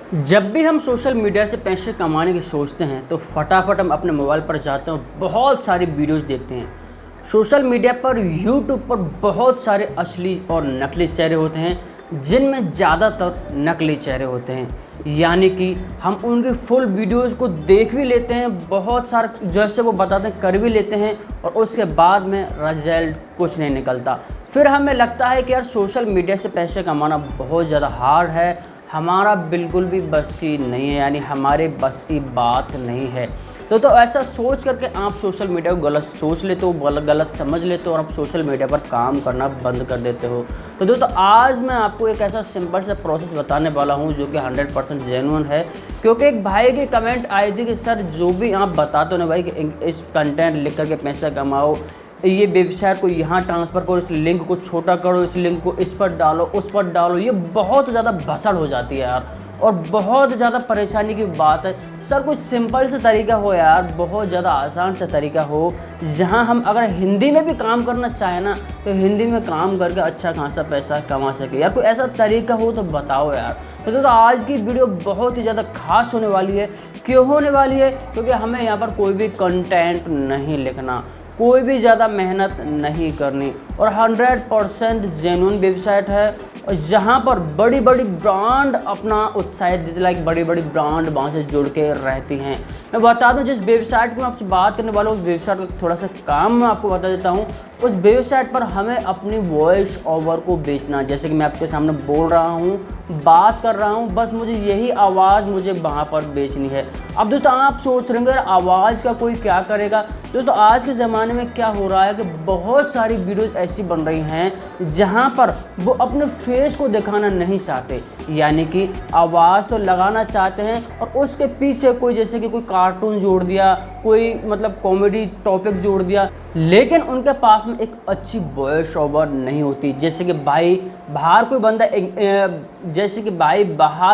जब भी हम सोशल मीडिया से पैसे कमाने की सोचते हैं तो फटाफट हम अपने मोबाइल पर जाते हैं, बहुत सारी वीडियोस देखते हैं। सोशल मीडिया पर यूट्यूब पर बहुत सारे असली और नकली चेहरे होते हैं, जिनमें ज़्यादातर नकली चेहरे होते हैं। यानी कि हम उनकी फुल वीडियोस को देख भी लेते हैं, बहुत सारा जैसे वो बताते हैं कर भी लेते हैं, और उसके बाद में रिजल्ट कुछ नहीं निकलता। फिर हमें लगता है कि यार सोशल मीडिया से पैसे कमाना बहुत ज़्यादा हार्ड है, हमारा बिल्कुल भी बस की नहीं है, यानी हमारे बस की बात नहीं है। तो ऐसा सोच करके आप सोशल मीडिया को गलत सोच लेते हो, गलत समझ लेते हो, और आप सोशल मीडिया पर काम करना बंद कर देते हो। तो दोस्तों आज मैं आपको एक ऐसा सिंपल सा प्रोसेस बताने वाला हूँ जो कि 100% जेन्युइन है। क्योंकि एक भाई की कमेंट आई थी कि सर जो भी आप बताते हो ना भाई कि इस कंटेंट लिख करके पैसा कमाओ, ये वेबसाइट को यहाँ ट्रांसफ़र करो, इस लिंक को छोटा करो, इस लिंक को इस पर डालो, उस पर डालो, ये बहुत ज़्यादा भसड़ हो जाती है यार, और बहुत ज़्यादा परेशानी की बात है। सर कोई सिंपल सा तरीका हो यार, बहुत ज़्यादा आसान सा तरीका हो, जहाँ हम अगर हिंदी में भी काम करना चाहें ना तो हिंदी में काम करके अच्छा खासा पैसा कमा सके। यार कोई ऐसा तरीका हो तो बताओ यार। तो आज की वीडियो बहुत ही ज़्यादा खास होने वाली है। क्यों होने वाली है? क्योंकि हमें यहाँ पर कोई भी कंटेंट नहीं लिखना, कोई भी ज़्यादा मेहनत नहीं करनी, और 100% जेन्युइन वेबसाइट है, और जहाँ पर बड़ी बड़ी ब्रांड अपना उत्साहित देती, लाइक बड़ी बड़ी ब्रांड वहाँ से जुड़ के रहती हैं। मैं बता दूँ जिस वेबसाइट की मैं आपसे बात करने वाला हूँ, उस वेबसाइट का थोड़ा सा काम मैं आपको बता देता हूँ। उस वेबसाइट पर हमें अपनी वॉइस ओवर को बेचना, जैसे कि मैं आपके सामने बोल रहा हूँ, बात कर रहा हूँ, बस मुझे यही आवाज़ मुझे वहाँ पर बेचनी है। अब दोस्तों आप सोच रहे होंगे आवाज़ का कोई क्या करेगा। दोस्तों आज के ज़माने में क्या हो रहा है कि बहुत सारी वीडियोज़ ऐसी बन रही हैं जहाँ पर वो अपने फेस को दिखाना नहीं चाहते, यानी कि आवाज़ तो लगाना चाहते हैं और उसके पीछे कोई जैसे कि कोई कार्टून जोड़ दिया, कोई मतलब कॉमेडी टॉपिक जोड़ दिया, लेकिन उनके पास में एक अच्छी वॉइस ओवर नहीं होती। जैसे कि भाई बाहर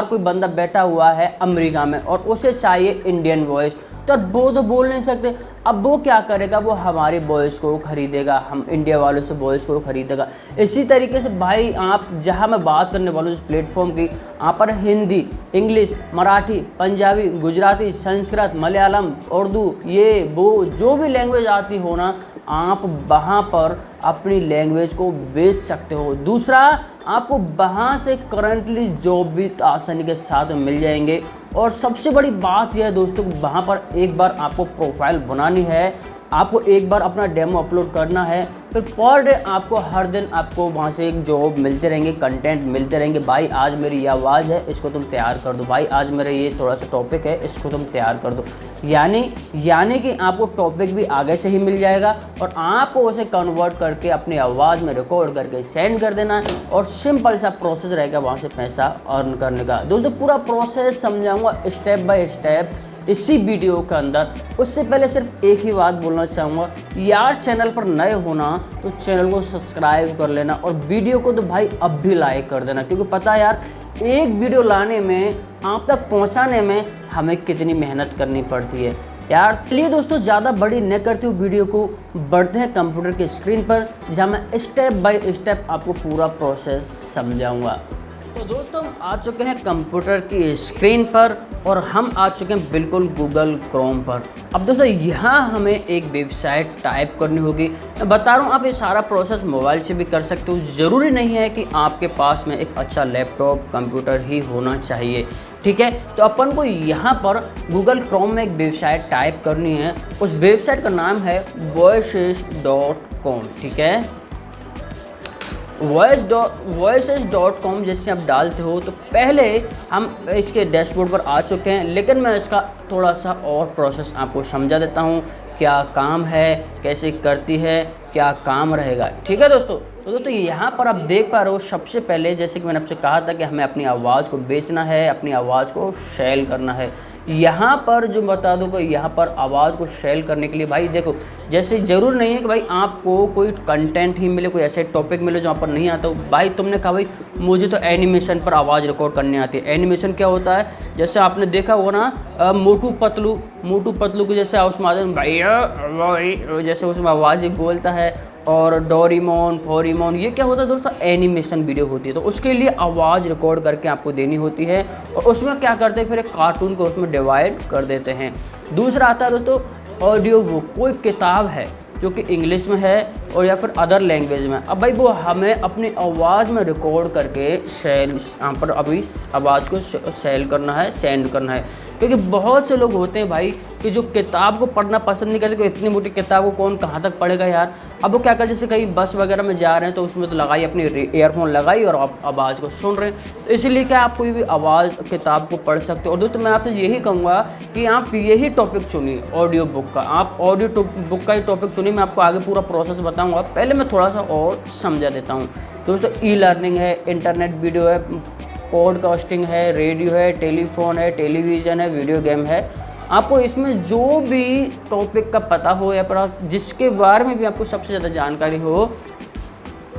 कोई बंदा बैठा हुआ है अमेरिका में और उसे चाहिए इंडियन वॉइस, तो वो तो बोल नहीं सकते। अब वो क्या करेगा, वो हमारी वॉइस को खरीदेगा, हम इंडिया वालों से वॉइस को खरीदेगा। इसी तरीके से भाई आप जहाँ मैं बात करने वाला हूँ इस प्लेटफॉर्म की, आप पर हिंदी, इंग्लिश, मराठी, पंजाबी, गुजराती, संस्कृत, मलयालम, उर्दू, ये वो जो भी लैंग्वेज आती हो ना, आप वहाँ पर अपनी लैंग्वेज को बेच सकते हो। दूसरा, आपको वहाँ से करंटली जॉब भी आसानी के साथ मिल जाएंगे। और सबसे बड़ी बात यह है दोस्तों, वहाँ पर एक बार आपको प्रोफाइल बनानी है, आपको एक बार अपना डेमो अपलोड करना है, फिर पर डे आपको हर दिन आपको वहाँ से एक जॉब मिलते रहेंगे, कंटेंट मिलते रहेंगे। भाई आज मेरी ये आवाज़ है, इसको तुम तैयार कर दो, भाई आज मेरा ये थोड़ा सा टॉपिक है, इसको तुम तैयार कर दो। यानी कि आपको टॉपिक भी आगे से ही मिल जाएगा और आपको उसे कन्वर्ट करके अपनी आवाज़ में रिकॉर्ड करके सेंड कर देना है, और सिंपल सा प्रोसेस रहेगा वहाँ से पैसा अर्न करने का। दोस्तों पूरा प्रोसेस समझाऊँगा स्टेप बाय स्टेप इसी वीडियो के अंदर। उससे पहले सिर्फ एक ही बात बोलना चाहूँगा, यार चैनल पर नए होना तो चैनल को सब्सक्राइब कर लेना, और वीडियो को तो भाई अब भी लाइक कर देना, क्योंकि पता है यार एक वीडियो लाने में, आप तक पहुँचाने में हमें कितनी मेहनत करनी पड़ती है यार। चलिए दोस्तों ज़्यादा बड़ी न करते हुए वीडियो को बढ़ते हैं कंप्यूटर की स्क्रीन पर, जहाँ मैं स्टेप बाय स्टेप आपको पूरा प्रोसेस समझाऊँगा। तो दोस्तों हम आ चुके हैं कंप्यूटर की स्क्रीन पर, और हम आ चुके हैं बिल्कुल गूगल क्रोम पर। अब दोस्तों यहाँ हमें एक वेबसाइट टाइप करनी होगी। मैं बता रहा हूँ आप ये सारा प्रोसेस मोबाइल से भी कर सकते हो, ज़रूरी नहीं है कि आपके पास में एक अच्छा लैपटॉप कंप्यूटर ही होना चाहिए, ठीक है। तो अपन को यहाँ पर गूगल क्रोम में एक वेबसाइट टाइप करनी है। उस वेबसाइट का नाम है voices.com, ठीक है। voices.com जैसे आप डालते हो तो पहले हम इसके डैशबोर्ड पर आ चुके हैं, लेकिन मैं इसका थोड़ा सा और प्रोसेस आपको समझा देता हूँ, क्या काम है, कैसे करती है, क्या काम रहेगा, ठीक है दोस्तों। तो दोस्तों यहाँ पर आप देख पा रहे हो, सबसे पहले जैसे कि मैंने आपसे कहा था कि हमें अपनी आवाज़ को बेचना है, अपनी आवाज़ को सेल करना है। यहाँ पर जो बता दो कि यहाँ पर आवाज़ को सेल करने के लिए भाई देखो, जैसे ज़रूर नहीं है कि भाई आपको कोई कंटेंट ही मिले, कोई ऐसे टॉपिक मिले जो आप पर नहीं आता हो। भाई तुमने कहा भाई मुझे तो एनिमेशन पर आवाज़ रिकॉर्ड करनी आती है। एनिमेशन क्या होता है, जैसे आपने देखा होगा ना मोटू पतलू को जैसे उसमें भैया जैसे उसमें आवाज़ ही बोलता है, और डोरेमोन, फोरेमोन, ये क्या होता है दोस्तों, एनिमेशन वीडियो होती है। तो उसके लिए आवाज़ रिकॉर्ड करके आपको देनी होती है और उसमें क्या करते हैं, फिर एक कार्टून को उसमें डिवाइड कर देते हैं। दूसरा आता है दोस्तों ऑडियो बुक, कोई किताब है जो कि इंग्लिश में है और या फिर अदर लैंग्वेज में। अब भाई वो हमें अपनी आवाज़ में रिकॉर्ड करके यहाँ पर अभी आवाज़ को सेल करना है, सेंड करना है। क्योंकि बहुत से लोग होते हैं भाई कि जो किताब को पढ़ना पसंद नहीं करते, कि इतनी मोटी किताब को कौन कहाँ तक पढ़ेगा यार। अब वो क्या कर, जैसे कहीं बस वगैरह में जा रहे हैं तो उसमें तो लगाई, अपनी ईयरफोन लगाई और आप आवाज़ को सुन रहे हैं। तो इसीलिए क्या आप कोई भी आवाज़ किताब को पढ़ सकते हो। और दोस्तों मैं आपसे यही कहूँगा कि आप यही टॉपिक चुनिए ऑडियो बुक का, आप ऑडियो बुक का ही टॉपिक चुनिए। मैं आपको आगे पूरा प्रोसेस बताऊँगा, पहले मैं थोड़ा सा और समझा देता हूँ। दोस्तों ई लर्निंग है, इंटरनेट वीडियो है, पॉडकास्टिंग है, रेडियो है, टेलीफोन है, टेलीविज़न है, वीडियो गेम है। आपको इसमें जो भी टॉपिक का पता हो या फिर आप जिसके बारे में भी आपको सबसे ज़्यादा जानकारी हो,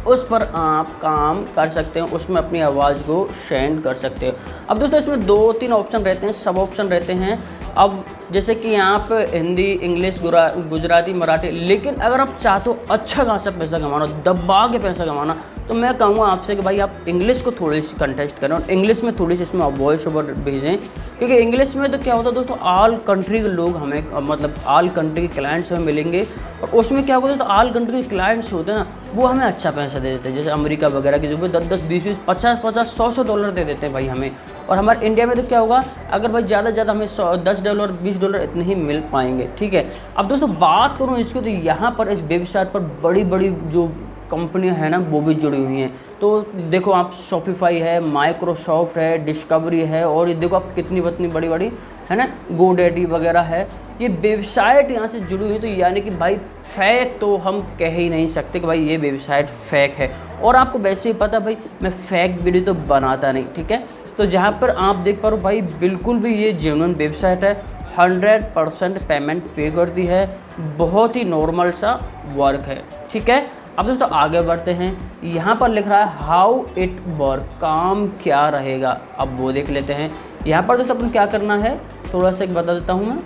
उस पर आप काम कर सकते हैं, उसमें अपनी आवाज़ को सेंड कर सकते हो। अब दोस्तों इसमें 2-3 ऑप्शन रहते हैं, सब ऑप्शन रहते हैं। अब जैसे कि यहाँ पर हिंदी, इंग्लिश, गुजराती, मराठी, लेकिन अगर आप चाहते हो अच्छा खासा पैसा कमाना, दबा के पैसा कमाना, तो मैं कहूँगा आपसे कि भाई आप इंग्लिश को थोड़ी सी कंटेस्ट करें और इंग्लिश में थोड़ी सी इसमें वॉइस ओवर भेजें। क्योंकि इंग्लिश में तो क्या होता है दोस्तों, ऑल कंट्री के लोग हमें, मतलब ऑल कंट्री के क्लाइंट्स हमें मिलेंगे और उसमें क्या होता है, तो ऑल कंट्री के क्लाइंट्स होते हैं ना, वो हमें अच्छा पैसा दे देते हैं। जैसे अमेरिका वगैरह के जो भी 10-10, 20-20, 50-50, 100-100 डॉलर दे देते हैं भाई हमें। और हमारे इंडिया में तो क्या होगा, अगर भाई ज़्यादा ज़्यादा हमें $10, $20 इतने ही मिल पाएंगे, ठीक है। अब दोस्तों बात करूँ इसको, तो यहाँ पर इस वेबसाइट पर बड़ी बड़ी जो कंपनियां हैं ना वो भी जुड़ी हुई हैं। तो देखो आप शॉपिफाई है, माइक्रोसॉफ्ट है, डिस्कवरी है, और ये देखो आप कितनी बड़ी बड़ी है ना, गोडैडी वगैरह है। ये वेबसाइट यहाँ से जुड़ी हुई, तो यानी कि भाई फेक तो हम कह ही नहीं सकते कि भाई ये वेबसाइट फेक है। और आपको वैसे ही पता भाई मैं फेक वीडियो तो बनाता नहीं, ठीक है। तो जहाँ पर आप देख पा रहे हो भाई बिल्कुल भी ये जेन्युइन वेबसाइट है, 100% पेमेंट पे करती है, बहुत ही नॉर्मल सा वर्क है, ठीक है। अब दोस्तों आगे बढ़ते हैं, यहाँ पर लिख रहा है हाउ इट वर्क, काम क्या रहेगा, अब वो देख लेते हैं। यहाँ पर दोस्तों अपन क्या करना है, थोड़ा सा एक बता देता हूँ मैं,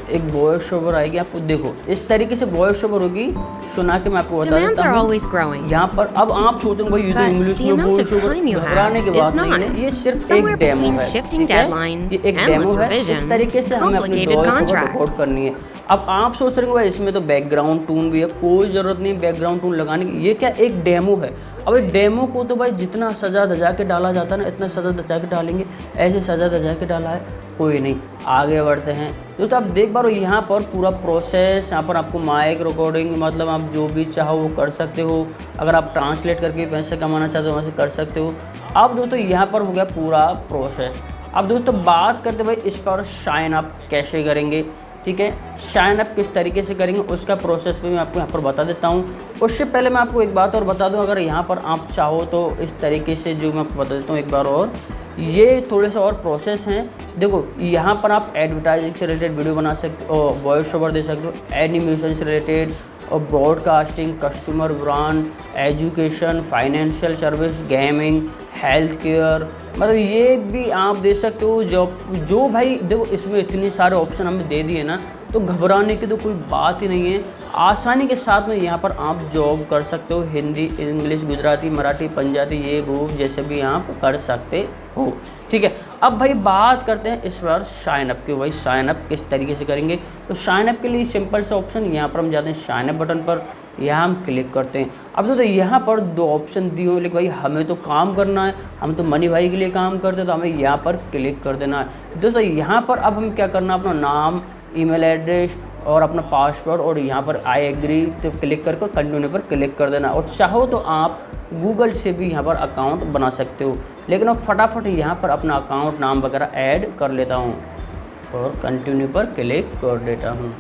एक वॉइस ओवर आएगी, आपको देखो इस तरीके से वॉइस ओवर होगी, सुना के मैं आपको बता देता हूँ। यहाँ पर अब आप सोच रहे हो भाई ये तो इंग्लिश में वॉइस ओवर, घबराने की बात नहीं है, ये सिर्फ एक डेमो है, ठीक है, ये एक डेमो है। इस तरीके से हमें अपनी वॉइस ओवर रिकॉर्ड करनी है। अब आप सोच रहे हो भाई इसमें तो बैकग्राउंड टून भी है, कोई ज़रूरत नहीं बैकग्राउंड टून लगाने की, ये क्या एक डेमो है। अब इस डेमो को तो भाई जितना सजा धजा के डाला जाता है ना, इतना सजा धजा के डालेंगे, ऐसे सजा धजा के डाला है कोई नहीं। आगे बढ़ते हैं दोस्तों, आप देख पा रहे हो यहाँ पर पूरा प्रोसेस, यहाँ पर आपको माइक रिकॉर्डिंग, मतलब आप जो भी चाहो वो कर सकते हो। अगर आप ट्रांसलेट करके पैसे कमाना चाहते हो वैसे कर सकते हो। अब दोस्तों यहाँ पर हो गया पूरा प्रोसेस। अब दोस्तों बात करते भाई इस पर साइन अप कैसे करेंगे, ठीक है। साइन अप किस तरीके से करेंगे उसका प्रोसेस भी मैं आपको यहाँ पर बता देता हूँ। उससे पहले मैं आपको एक बात और बता दूँ, अगर यहाँ पर आप चाहो तो इस तरीके से जो मैं आपको बता देता हूँ एक बार और, ये थोड़े से और प्रोसेस हैं। देखो यहाँ पर आप एडवर्टाइजिंग से रिलेटेड वीडियो बना सकते हो, वॉइस ओवर दे सकते हो, एनिमेशन से रिलेटेड और broadcasting, customer brand, education, financial service, gaming, health care, मतलब ये भी आप दे सकते हो। जो भाई देखो इसमें इतने सारे ऑप्शन हमें दे दिए ना, तो घबराने की तो कोई बात ही नहीं है। आसानी के साथ में यहाँ पर आप जॉब कर सकते हो, हिंदी, इंग्लिश, गुजराती, मराठी, पंजाबी, ये वो जैसे भी आप कर सकते हो, ठीक है। अब भाई बात करते हैं इस बार साइन अप की। भाई साइन अप किस तरीके से करेंगे, तो साइन अप के लिए सिंपल सा ऑप्शन, यहाँ पर हम जाते हैं साइन अप बटन पर, यहाँ हम क्लिक करते हैं। अब तो यहाँ पर 2 ऑप्शन दिए हुए, लेकिन भाई हमें तो काम करना है, हम तो मनी भाई के लिए काम करते हैं, तो हमें यहाँ पर क्लिक कर देना है। दोस्तों यहाँ पर अब हम क्या करना है, अपना नाम, ईमेल एड्रेस और अपना पासवर्ड, और यहाँ पर आई एग्री तो क्लिक करके कंटिन्यू पर क्लिक कर देना। और चाहो तो आप गूगल से भी यहाँ पर अकाउंट बना सकते हो, लेकिन अब फटाफट यहाँ पर अपना अकाउंट नाम वगैरह ऐड कर लेता हूँ और कंटिन्यू पर क्लिक कर देता हूँ।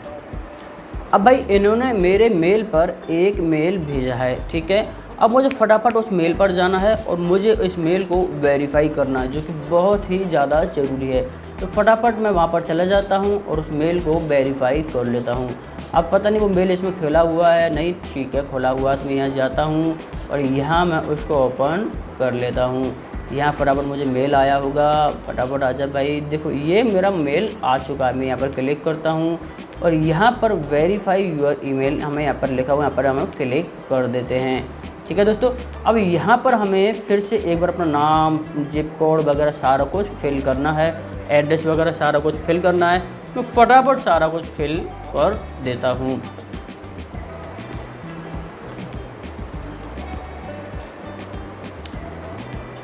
अब भाई इन्होंने मेरे मेल पर एक मेल भेजा है, ठीक है। अब मुझे फटाफट उस मेल पर जाना है और मुझे इस मेल को वेरीफाई करना है, जो कि बहुत ही ज़्यादा ज़रूरी है। तो फटाफट मैं वहाँ पर चला जाता हूँ और उस मेल को वेरीफाई कर लेता हूँ। अब पता नहीं वो मेल इसमें खुला हुआ है नहीं, ठीक है खुला हुआ, तो मैं यहाँ जाता हूँ और यहाँ मैं उसको ओपन कर लेता हूँ। यहाँ फटाफट मुझे मेल आया होगा, फटाफट आ जा भाई। देखो ये मेरा मेल आ चुका है, मैं यहाँ पर क्लिक करता हूँ और यहाँ पर वेरीफाई यूर ईमेल हमें यहाँ पर लिखा हुआ, यहाँ पर हम क्लिक कर देते हैं। ठीक है दोस्तों, अब यहाँ पर हमें फिर से एक बार अपना नाम, जिप कोड वगैरह सारा कुछ फिल करना है, एड्रेस वगैरह सारा कुछ फिल करना है। मैं फटाफट सारा कुछ फिल कर देता हूँ।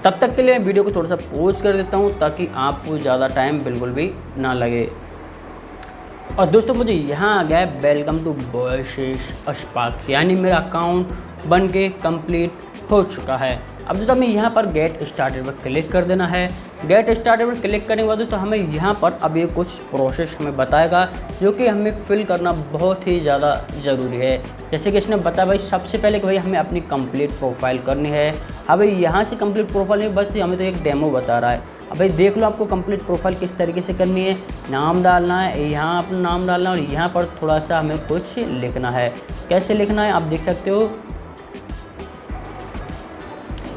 तब तक के लिए मैं वीडियो को थोड़ा सा पॉज कर देता हूँ ताकि आपको ज़्यादा टाइम बिल्कुल भी ना लगे। और दोस्तों मुझे यहाँ आ गया वेलकम टू बॉयशेष अस्पाक, यानी मेरा अकाउंट बन के कंप्लीट हो चुका है। अब दोस्तों हमें यहाँ पर गेट स्टार्टेड पर क्लिक कर देना है। गेट स्टार्टेड पर क्लिक करने के बाद दोस्तों हमें यहाँ पर अब ये कुछ प्रोसेस हमें बताएगा जो कि हमें फिल करना बहुत ही ज़्यादा ज़रूरी है। जैसे कि इसने बताया भाई सबसे पहले कि भाई हमें अपनी कंप्लीट प्रोफाइल करनी है। अब भाई यहाँ से कंप्लीट प्रोफाइल नहीं बस हमें तो एक डेमो बता रहा है। अब भाई देख लो आपको कंप्लीट प्रोफाइल किस तरीके से करनी है। नाम डालना है, यहाँ अपना नाम डालना है और यहाँ पर थोड़ा सा हमें कुछ लिखना है। कैसे लिखना है आप देख सकते हो,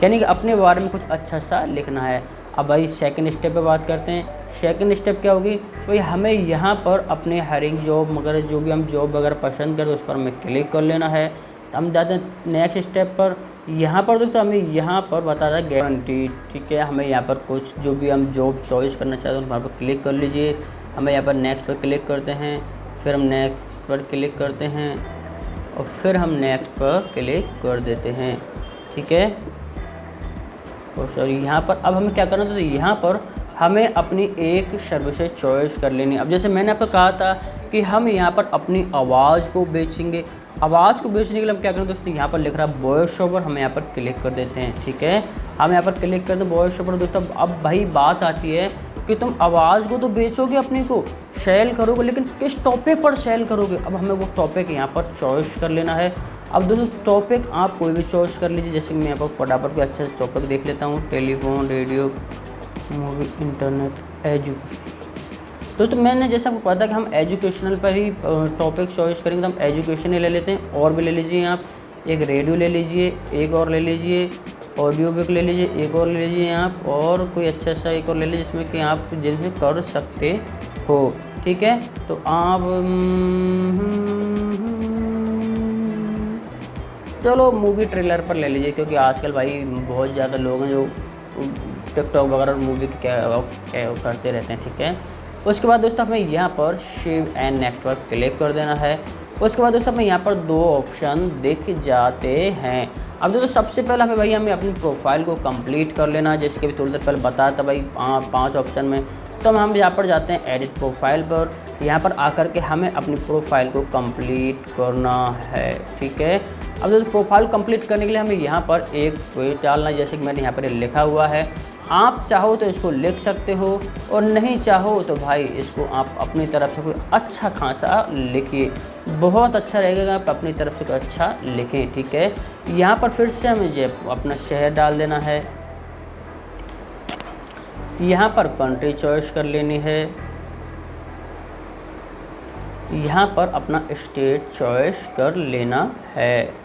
यानी कि अपने बारे में कुछ अच्छा सा लिखना है। अब भाई सेकंड स्टेप पे बात करते हैं। सेकंड स्टेप क्या होगी भाई, हमें यहाँ पर अपने हायरिंग जॉब वगैरह जो भी हम जॉब वगैरह पसंद करते हैं उस पर हमें क्लिक कर लेना है। तो हम जाते हैं नेक्स्ट स्टेप पर। यहाँ पर दोस्तों हमें यहाँ पर बता रहा है गारंटी। ठीक है, हमें यहाँ पर कुछ जो भी हम जॉब चॉइस करना चाहते हैं वहाँ पर क्लिक कर लीजिए। हमें यहाँ पर नेक्स्ट पर क्लिक करते हैं, फिर हम नेक्स्ट पर क्लिक करते हैं और फिर हम नेक्स्ट पर क्लिक कर देते हैं। ठीक है, और सॉरी यहाँ पर अब हमें क्या करना था, तो यहाँ पर हमें अपनी एक सर्विसेज चॉइस कर लेनी। अब जैसे मैंने आपको कहा था कि हम यहाँ पर अपनी आवाज़ को बेचेंगे। आवाज़ को बेचने के लिए हम क्या करें दोस्तों, यहाँ पर लिख रहा है वॉइस ओवर, हम यहाँ पर क्लिक कर देते हैं। ठीक है, हम यहाँ पर क्लिक करते हैं वॉइस ओवर। दोस्तों अब भाई बात आती है कि तुम आवाज़ को तो बेचोगे, अपनी को सेल करोगे, लेकिन किस टॉपिक पर सेल करोगे। अब हमें वो टॉपिक यहाँ पर चॉइस कर लेना है। अब दोस्तों टॉपिक आप कोई भी चॉइस कर लीजिए। जैसे कि मैं यहाँ पर फटाफट कोई अच्छा सा टॉपिक देख लेता हूँ, telephone, radio, movie, internet, education. दोस्तों मैंने जैसा आपको पता कि हम एजुकेशनल पर ही टॉपिक चॉइस करेंगे, तो हम एजुकेशन ही ले लेते हैं। और भी ले लीजिए आप, एक रेडियो ले लीजिए, एक और ले लीजिए, ऑडियो बुक ले लीजिए, एक और ले लीजिए आप, और कोई अच्छा सा एक और ले लीजिए जिसमें कि आप जिसमें कर सकते हो। ठीक है, तो आप चलो मूवी ट्रेलर पर ले लीजिए, क्योंकि आजकल भाई बहुत ज़्यादा लोग हैं जो टिकटॉक वगैरह मूवी के क्या करते रहते हैं। ठीक है, उसके बाद दोस्तों हमें यहाँ पर सेव एंड नेक्स्ट पर क्लिक कर देना है। उसके बाद दोस्तों हमें यहाँ पर दो ऑप्शन दिख जाते हैं। अब दोस्तों सबसे पहले हमें अपनी प्रोफाइल को कंप्लीट कर लेना है। जैसे कि अभी थोड़ी देर पहले बताया था भाई 5 ऑप्शन में, तो हम यहाँ पर जाते हैं एडिट प्रोफाइल पर। यहाँ पर आकर के हमें अपनी प्रोफाइल को कंप्लीट करना है। ठीक है, अब दोस्तों प्रोफाइल कंप्लीट करने के लिए हमें यहाँ पर एक पेज डालना है। जैसे कि मैंने यहाँ पर लिखा हुआ है, आप चाहो तो इसको लिख सकते हो और नहीं चाहो तो भाई इसको आप अपनी तरफ से कोई अच्छा खासा लिखिए, बहुत अच्छा रहेगा। आप अपनी तरफ से कोई अच्छा लिखें। ठीक है, यहाँ पर फिर से हमें अपना शहर डाल देना है। यहाँ पर कंट्री चॉइस कर लेनी है। यहाँ पर अपना स्टेट चॉइस कर लेना है।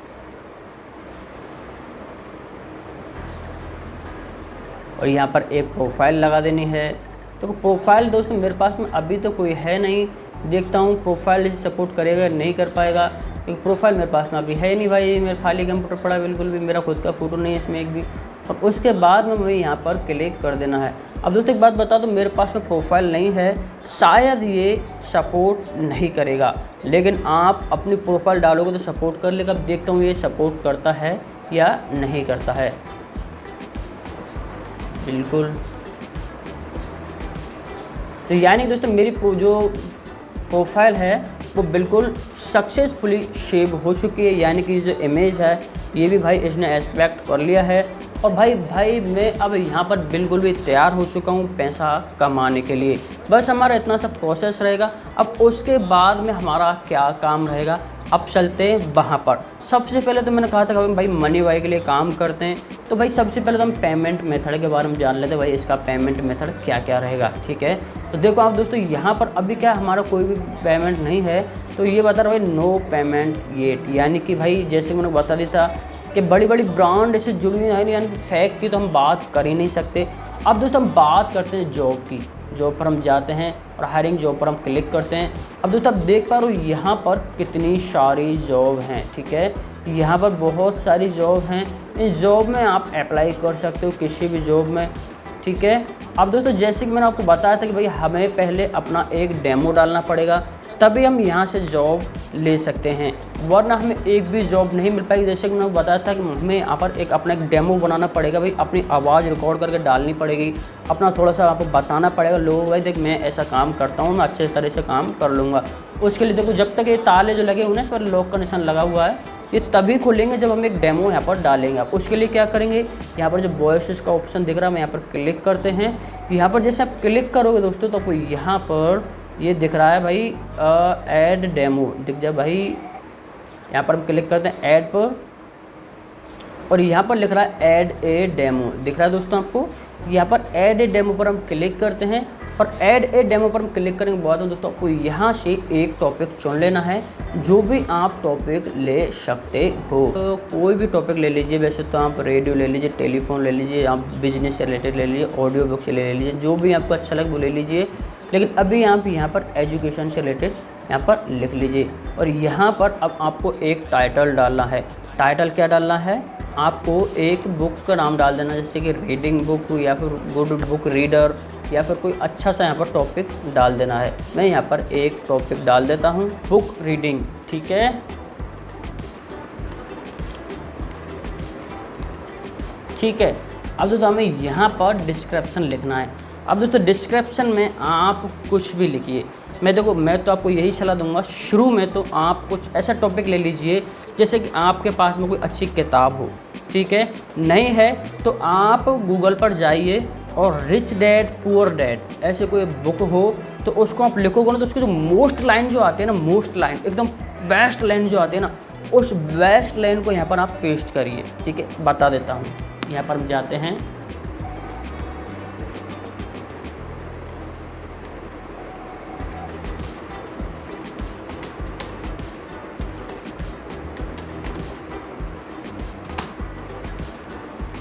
और यहाँ पर एक प्रोफाइल लगा देनी है। तो प्रोफाइल दोस्तों मेरे पास में अभी तो कोई है नहीं, देखता हूँ प्रोफाइल इसे सपोर्ट करेगा नहीं कर पाएगा, क्योंकि प्रोफाइल मेरे पास में अभी है नहीं भाई। मेरा खाली कंप्यूटर पड़ा, बिल्कुल भी मेरा खुद का फ़ोटो नहीं है इसमें एक भी। और उसके बाद में मुझे यहाँ पर क्लिक कर देना है। अब दोस्तों एक बात बता दो, मेरे पास में प्रोफाइल नहीं है, शायद ये सपोर्ट नहीं करेगा, लेकिन आप अपनी प्रोफाइल डालोगे तो सपोर्ट कर लेगा। अब देखता हूँ ये सपोर्ट करता है या नहीं करता है। बिल्कुल, तो यानी दोस्तों मेरी जो प्रोफाइल है वो बिल्कुल सक्सेसफुली सेव हो चुकी है। यानी कि जो इमेज है ये भी भाई इसने एक्सपेक्ट कर लिया है। और भाई मैं अब यहाँ पर बिल्कुल भी तैयार हो चुका हूँ पैसा कमाने के लिए। बस हमारा इतना सा प्रोसेस रहेगा। अब उसके बाद में हमारा क्या काम रहेगा, अब चलते हैं वहाँ पर। सबसे पहले तो मैंने कहा था कि भाई मनी वाई के लिए काम करते हैं, तो भाई सबसे पहले तो हम पेमेंट मेथड के बारे में जान लेते हैं। भाई इसका पेमेंट मेथड क्या क्या रहेगा। ठीक है, तो देखो आप दोस्तों यहाँ पर अभी क्या हमारा कोई भी पेमेंट नहीं है, तो ये बता रहा है भाई नो पेमेंट येट। यानी कि भाई जैसे मैंने बता दिया था कि बड़ी बड़ी ब्रांड इससे जुड़ी हुई है, यानी कि फेक की तो हम बात कर ही नहीं सकते। अब दोस्तों हम बात करते हैं जॉब की। जॉब पर हम जाते हैं और हायरिंग जॉब पर हम क्लिक करते हैं। अब दोस्तों आप देख पा रहे हो यहाँ पर कितनी सारी जॉब हैं, ठीक है। यहाँ पर बहुत सारी जॉब हैं, इन जॉब में आप अप्लाई कर सकते हो किसी भी जॉब में, ठीक है। अब दोस्तों जैसे कि मैंने आपको बताया था कि भाई हमें पहले अपना एक डेमो डालना पड़ेगा, तभी हम यहाँ से जॉब ले सकते हैं, वरना हमें एक भी जॉब नहीं मिल पाएगी। जैसे कि मैंने बताया था कि हमें यहाँ पर अपना एक डेमो बनाना पड़ेगा, भाई अपनी आवाज़ रिकॉर्ड करके डालनी पड़ेगी, अपना थोड़ा सा आपको बताना पड़ेगा लोगों को, भाई देख मैं ऐसा काम करता हूँ, मैं अच्छे तरह से काम कर लूँगा। उसके लिए देखो जब तक ये ताले जो लगे हुए हैं इस पर लॉक का निशान लगा हुआ है, ये तभी खुलेंगे जब हम एक डेमो यहाँ पर डालेंगे। आप उसके लिए क्या करेंगे, यहाँ पर जो वॉइस का ऑप्शन दिख रहा है, मैं यहाँ पर क्लिक करते हैं। यहाँ पर जैसे आप क्लिक करोगे दोस्तों तो आपको यहाँ पर ये दिख रहा है भाई ऐड डेमो दिख जाए भाई। यहाँ पर हम क्लिक करते हैं ऐड पर, और यहाँ पर लिख रहा है ऐड ए डेमो दिख रहा है दोस्तों आपको। यहाँ पर ऐड ए डेमो पर हम क्लिक करते हैं, और ऐड ए डेमो पर हम क्लिक करने के बाद दोस्तों आपको यहाँ से एक टॉपिक चुन लेना है, जो भी आप टॉपिक ले सकते हो। तो कोई भी टॉपिक ले लीजिए, वैसे तो आप रेडियो ले लीजिए, टेलीफोन ले लीजिए, आप बिजनेस से रिलेटेड ले लीजिए, ऑडियो बुक से ले लीजिए, जो भी आपको अच्छा लगे वो ले लीजिए। लेकिन अभी आप यहाँ पर एजुकेशन से रिलेटेड यहाँ पर लिख लीजिए, और यहाँ पर अब आपको एक टाइटल डालना है। टाइटल क्या डालना है, आपको एक बुक का नाम डाल देना, जैसे कि रीडिंग बुक या फिर गुड बुक रीडर, या फिर कोई अच्छा सा यहाँ पर टॉपिक डाल देना है। मैं यहाँ पर एक टॉपिक डाल देता हूँ, बुक रीडिंग, ठीक है। ठीक है, अब दोस्तों हमें यहाँ पर डिस्क्रिप्शन लिखना है। अब दोस्तों डिस्क्रिप्शन में आप कुछ भी लिखिए। मैं तो आपको यही सलाह दूंगा, शुरू में तो आप कुछ ऐसा टॉपिक ले लीजिए जैसे कि आपके पास में कोई अच्छी किताब हो, ठीक है। नहीं है तो आप गूगल पर जाइए और रिच डैड पुअर डैड ऐसे कोई बुक हो तो उसको आप लिखोगे ना, तो उसकी जो मोस्ट लाइन जो आती है ना, मोस्ट लाइन एकदम बेस्ट लाइन जो आती है ना, उस बेस्ट लाइन को यहाँ पर आप पेस्ट करिए, ठीक है। बता देता हूँ, यहाँ पर हम जाते हैं,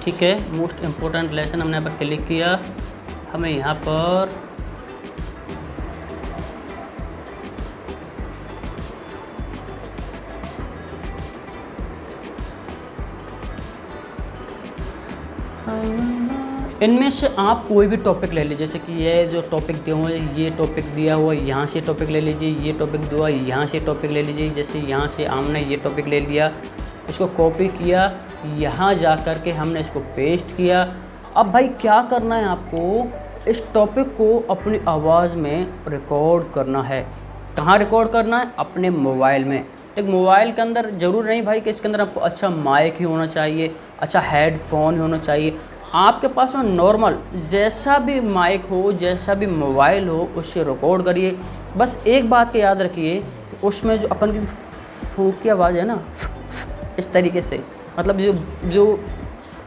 ठीक है। मोस्ट इम्पोर्टेंट लेसन हमने यहाँ पर क्लिक किया, हमें यहाँ पर इनमें से आप कोई भी टॉपिक ले लीजिए, जैसे कि ये जो टॉपिक दिए हुए हैं, ये टॉपिक दिया हुआ है, यहाँ से टॉपिक ले लीजिए, ये टॉपिक दिया हुआ है, यहाँ से टॉपिक ले लीजिए। जैसे यहाँ से हमने ये टॉपिक ले लिया, इसको कॉपी किया, यहाँ जा कर के हमने इसको पेस्ट किया। अब भाई क्या करना है आपको, इस टॉपिक को अपनी आवाज़ में रिकॉर्ड करना है। कहाँ रिकॉर्ड करना है, अपने मोबाइल में। एक मोबाइल के अंदर ज़रूर नहीं भाई कि इसके अंदर आपको अच्छा माइक ही होना चाहिए, अच्छा हेडफोन ही होना चाहिए। आपके पास में नॉर्मल जैसा भी माइक हो, जैसा भी मोबाइल हो, उससे रिकॉर्ड करिए। बस एक बात का याद रखिए, उसमें जो अपन की फूंक की आवाज़ है ना, इस तरीके से, मतलब जो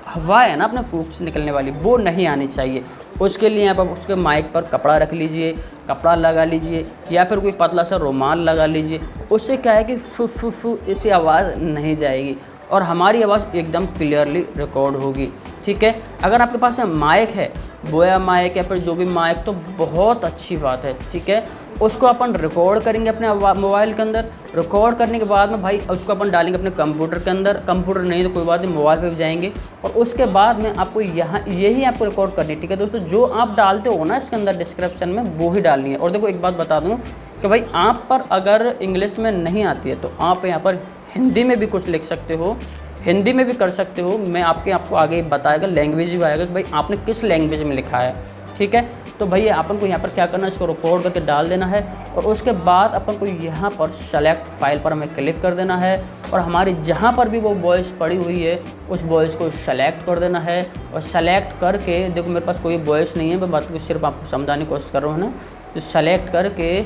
हवा है ना अपने फूंक से निकलने वाली, वो नहीं आनी चाहिए। उसके लिए आप उसके माइक पर कपड़ा रख लीजिए, कपड़ा लगा लीजिए, या फिर कोई पतला सा रुमाल लगा लीजिए। उससे क्या है कि फू फू फू ऐसी आवाज़ नहीं जाएगी और हमारी आवाज़ एकदम क्लियरली रिकॉर्ड होगी, ठीक है। अगर आपके पास माइक है, बोया माइक या फिर जो भी माइक, तो बहुत अच्छी बात है, ठीक है। उसको अपन रिकॉर्ड करेंगे अपने मोबाइल के अंदर। रिकॉर्ड करने के बाद में भाई उसको अपन डालेंगे अपने कंप्यूटर के अंदर। कंप्यूटर नहीं तो कोई बात नहीं, मोबाइल पे भी जाएंगे, और उसके बाद में आपको यहाँ यही आपको रिकॉर्ड करनी है, ठीक है दोस्तों। जो आप डालते हो ना इसके अंदर डिस्क्रिप्शन में, वो ही डालनी है। और देखो एक बात बता दूँ कि भाई आप पर अगर इंग्लिश में नहीं आती है तो आप यहाँ पर हिंदी में भी कुछ लिख सकते हो, हिंदी में भी कर सकते हो। मैं आपको आगे बताएगा, लैंग्वेज भी आएगा कि भाई आपने किस लैंग्वेज में लिखा है, ठीक है। तो भैया अपन को यहाँ पर क्या करना है, इसको रिकॉर्ड करके डाल देना है, और उसके बाद अपन को यहाँ पर सेलेक्ट फाइल पर हमें क्लिक कर देना है, और हमारी जहाँ पर भी वो वॉइस पड़ी हुई है उस वॉइस को सेलेक्ट कर देना है। और सेलेक्ट करके, देखो मेरे पास कोई वॉइस नहीं है, मैं बात को सिर्फ आपको समझाने की कोशिश कर रहा हूँ ना, तो सेलेक्ट करके,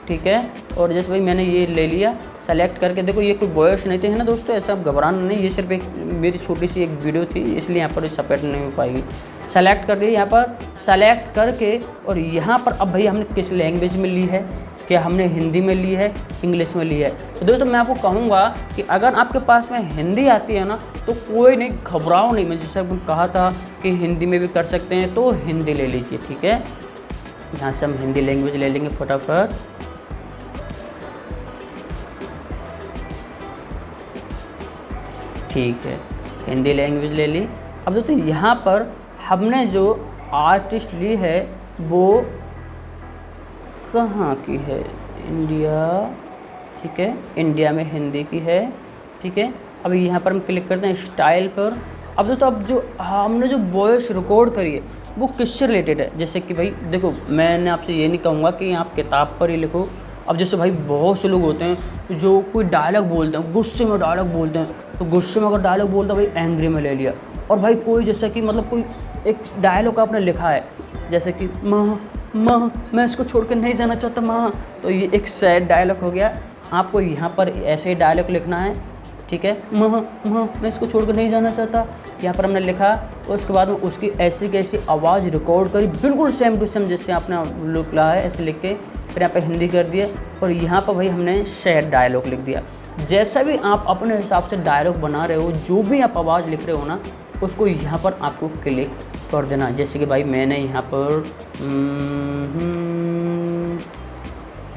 ठीक है। और जैसे भाई मैंने ये ले लिया, सेलेक्ट करके, देखो ये कोई वॉइस नहीं थी है ना दोस्तों, ऐसा आप घबराना नहीं, ये सिर्फ एक मेरी छोटी सी एक वीडियो थी, इसलिए यहाँ पर सपेट नहीं हो पाएगी। सेलेक्ट कर दिया, यहाँ पर सेलेक्ट करके, और यहाँ पर अब भाई हमने किस लैंग्वेज में ली है, क्या हमने हिंदी में ली है, इंग्लिश में ली है। तो दोस्तों मैं आपको कहूँगा कि अगर आपके पास में हिंदी आती है ना तो कोई नहीं, घबराओ नहीं। मैं जैसे आपको कहा था कि हिंदी में भी कर सकते हैं, तो हिंदी ले लीजिए, ठीक है। यहाँ से हम हिंदी लैंग्वेज ले लेंगे फटाफट। ठीक है, हिंदी लैंग्वेज ले ली। अब दोस्तों यहाँ पर हमने जो आर्टिस्ट ली है वो कहाँ की है, इंडिया, ठीक है, इंडिया में हिंदी की है, ठीक है। अब यहाँ पर हम क्लिक करते हैं स्टाइल पर। अब दोस्तों अब जो हमने जो वॉइस रिकॉर्ड करी है वो किससे रिलेटेड है, जैसे कि भाई देखो मैंने आपसे ये नहीं कहूँगा कि आप किताब पर ही लिखो। अब जैसे भाई बहुत से लोग होते हैं जो कोई डायलॉग बोलते हैं, गुस्से में डायलॉग बोलते हैं, तो गुस्से में अगर डायलॉग बोलता है भाई एंग्री में ले लिया। और भाई कोई जैसे कि मतलब कोई एक डायलॉग आपने लिखा है जैसे कि माँ माँ मैं इसको छोड़ कर नहीं जाना चाहता माँ, तो ये एक सैड डायलॉग हो गया। आपको यहाँ पर ऐसे ही डायलॉग लिखना है, ठीक है, माँ माँ मैं इसको छोड़ कर नहीं जाना चाहता, यहाँ पर हमने लिखा। उसके बाद में उसकी ऐसी कैसी आवाज़ रिकॉर्ड करी, बिल्कुल सेम टू सेम जैसे आपने लिखा है ऐसे लिख के, फिर यहाँ पर हिंदी कर दिया और यहाँ पर भाई हमने सैड डायलॉग लिख दिया। जैसा भी आप अपने हिसाब से डायलॉग बना रहे हो, जो भी आप आवाज़ लिख रहे हो ना, उसको यहाँ पर आपको क्लिक कर देना। जैसे कि भाई मैंने यहाँ पर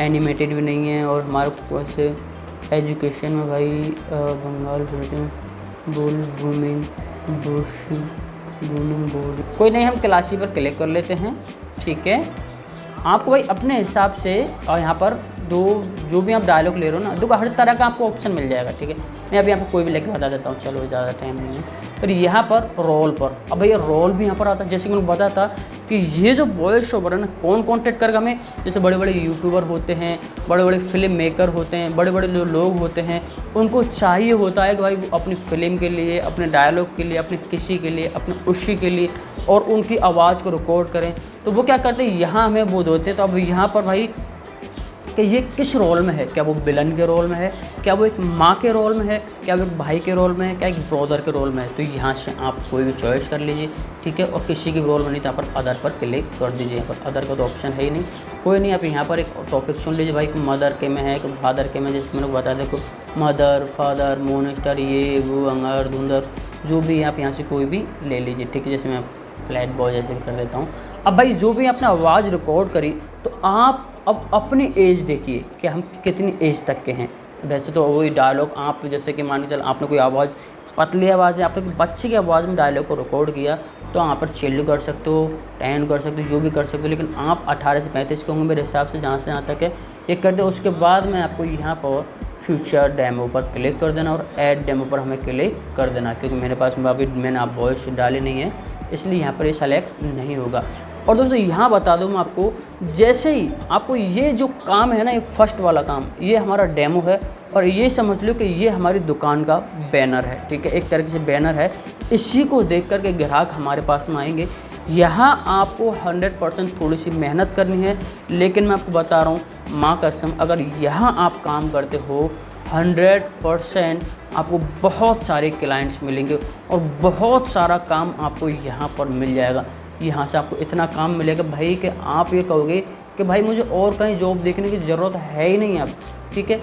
एनिमेटेड भी नहीं है और हमारे वैसे एजुकेशन में भाई बंगाल बोल बूमिंग बोर्ड कोई नहीं, हम क्लासी पर क्लिक कर लेते हैं, ठीक है। आपको भाई अपने हिसाब से और यहाँ पर जो भी आप डायलॉग ले रहे हो ना, देखो हर तरह का आपको ऑप्शन मिल जाएगा, ठीक है। मैं अभी आपको कोई भी लेके बता देता हूँ, चलो ज़्यादा टाइम नहीं है। फिर यहाँ पर रोल पर, अब भैया रोल भी यहाँ पर आता है। जैसे कि मैंने बताया था कि ये जो वॉइस ओवर है ना, कौन कॉन्टेक्ट करेगा हमें, जैसे बड़े बड़े यूट्यूबर होते हैं, बड़े बड़े फिल्म मेकर होते हैं, बड़े बड़े जो लोग होते हैं, उनको चाहिए होता है कि भाई वो अपनी फिल्म के लिए, अपने डायलॉग के लिए, अपने किसी के लिए, अपने खुशी के लिए और उनकी आवाज़ को रिकॉर्ड करें। तो वो क्या करते हैं, यहाँ हमें वो होते हैं। तो अब यहाँ पर भाई कि ये किस रोल में है, क्या वो विलन के रोल में है, क्या वो एक माँ के रोल में है, क्या वो एक भाई के रोल में है, क्या एक ब्रदर के रोल में है। तो यहाँ से आप कोई भी चॉइस कर लीजिए, ठीक है। और किसी की रोल में नहीं तो यहाँ पर अदर पर क्लिक कर दीजिए। यहाँ पर अदर का तो ऑप्शन है ही नहीं, कोई नहीं। आप यहाँ पर एक टॉपिक चुन लीजिए भाई कि मदर के में है कि फादर के में, जैसे मैंने बता देखो मदर, फादर, मोनेस्टर, ये वो, अंगर, धुंधर, जो भी आप यहाँ से कोई भी ले लीजिए, ठीक है। जैसे मैं फ्लैट बॉय जैसे भी कर देता हूँ। अब भाई जो भी आपने आवाज़ रिकॉर्ड करी, तो आप अब अपनी एज देखिए कि हम कितनी एज तक के हैं। वैसे तो वही डायलॉग आप जैसे कि मान के चल आपने कोई आवाज़, पतली आवाज़ है, आपने कोई बच्चे की आवाज़ में डायलॉग को रिकॉर्ड किया, तो वहाँ पर चिल्ड कर सकते हो, 10 कर सकते हो, जो भी कर सकते हो। लेकिन आप 18 से 35 के होंगे मेरे हिसाब से, जहाँ से जहाँ तक है ये कर दे। उसके बाद में आपको यहाँ पर फ्यूचर डेमो पर क्लिक कर देना और ऐड डेमो पर हमें क्लिक कर देना, क्योंकि मेरे पास अभी मैंने आप वॉइस डाली नहीं है, इसलिए यहाँ पर ये सेलेक्ट नहीं होगा। और दोस्तों यहाँ बता दूँ मैं आपको, जैसे ही आपको ये जो काम है ना, ये फर्स्ट वाला काम, ये हमारा डेमो है और ये समझ लो कि ये हमारी दुकान का बैनर है, ठीक है। एक तरीके से बैनर है, इसी को देख कर के ग्राहक हमारे पास में आएंगे। यहाँ आपको 100% थोड़ी सी मेहनत करनी है, लेकिन मैं आपको बता रहा हूँ माँ कसम, अगर यहाँ आप काम करते हो 100% आपको बहुत सारे क्लाइंट्स मिलेंगे और बहुत सारा काम आपको यहाँ पर मिल जाएगा। यहाँ से आपको इतना काम मिलेगा भाई कि आप ये कहोगे कि भाई मुझे और कहीं जॉब देखने की ज़रूरत है ही नहीं अब, ठीक है।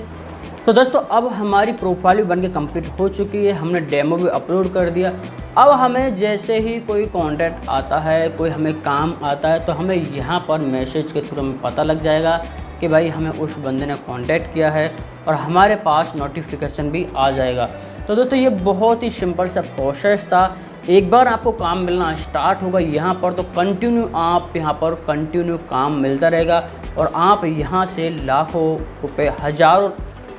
तो दोस्तों अब हमारी प्रोफाइल भी बन के कम्प्लीट हो चुकी है, हमने डेमो भी अपलोड कर दिया। अब हमें जैसे ही कोई कॉन्टैक्ट आता है, कोई हमें काम आता है, तो हमें यहाँ पर मैसेज के थ्रू हमें पता लग जाएगा कि भाई हमें उस बंदे ने कॉन्टैक्ट किया है और हमारे पास नोटिफिकेशन भी आ जाएगा। तो दोस्तों ये बहुत ही सिंपल सा प्रोसेस था। एक बार आपको काम मिलना स्टार्ट होगा यहाँ पर, तो कंटिन्यू आप यहाँ पर कंटिन्यू काम मिलता रहेगा और आप यहाँ से लाखों रुपए, हज़ारों,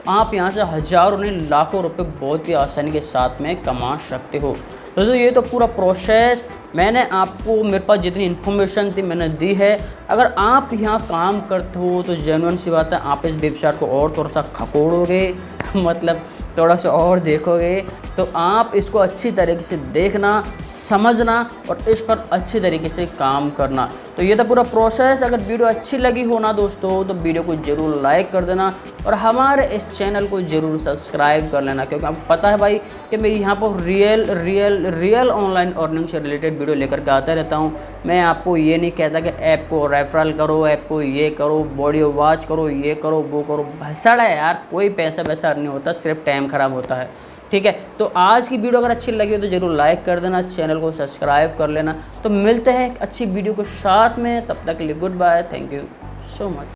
आप यहाँ से हज़ारों नहीं लाखों रुपए बहुत ही आसानी के साथ में कमा सकते हो। दोस्तों ये तो पूरा प्रोसेस मैंने आपको, मेरे पास जितनी इन्फॉर्मेशन थी मैंने दी है। अगर आप यहाँ काम करते हो तो जेन्युइन सी बात है, आप इस वेबसाइट को और थोड़ा सा खकोड़ोगे मतलब थोड़ा सा और देखोगे, तो आप इसको अच्छी तरीके से देखना, समझना और इस पर अच्छी तरीके से काम करना। तो ये था पूरा प्रोसेस। अगर वीडियो अच्छी लगी हो ना दोस्तों, तो वीडियो को ज़रूर लाइक कर देना और हमारे इस चैनल को ज़रूर सब्सक्राइब कर लेना, क्योंकि आपको पता है भाई कि मैं यहाँ पर रियल ऑनलाइन अर्निंग से रिलेटेड वीडियो लेकर के आता रहता हूँ। मैं आपको ये नहीं कहता कि ऐप को रेफरल करो, ऐप को ये करो, बॉडी वॉच करो, ये करो, वो करो। भसड़ है यार, कोई पैसा वैसा नहीं होता, सिर्फ टाइम ख़राब होता है। ठीक है, तो आज की वीडियो अगर अच्छी लगी हो तो ज़रूर लाइक कर देना, चैनल को सब्सक्राइब कर लेना। तो मिलते हैं एक अच्छी वीडियो को साथ में, तब तक के लिए good bye, thank you so much.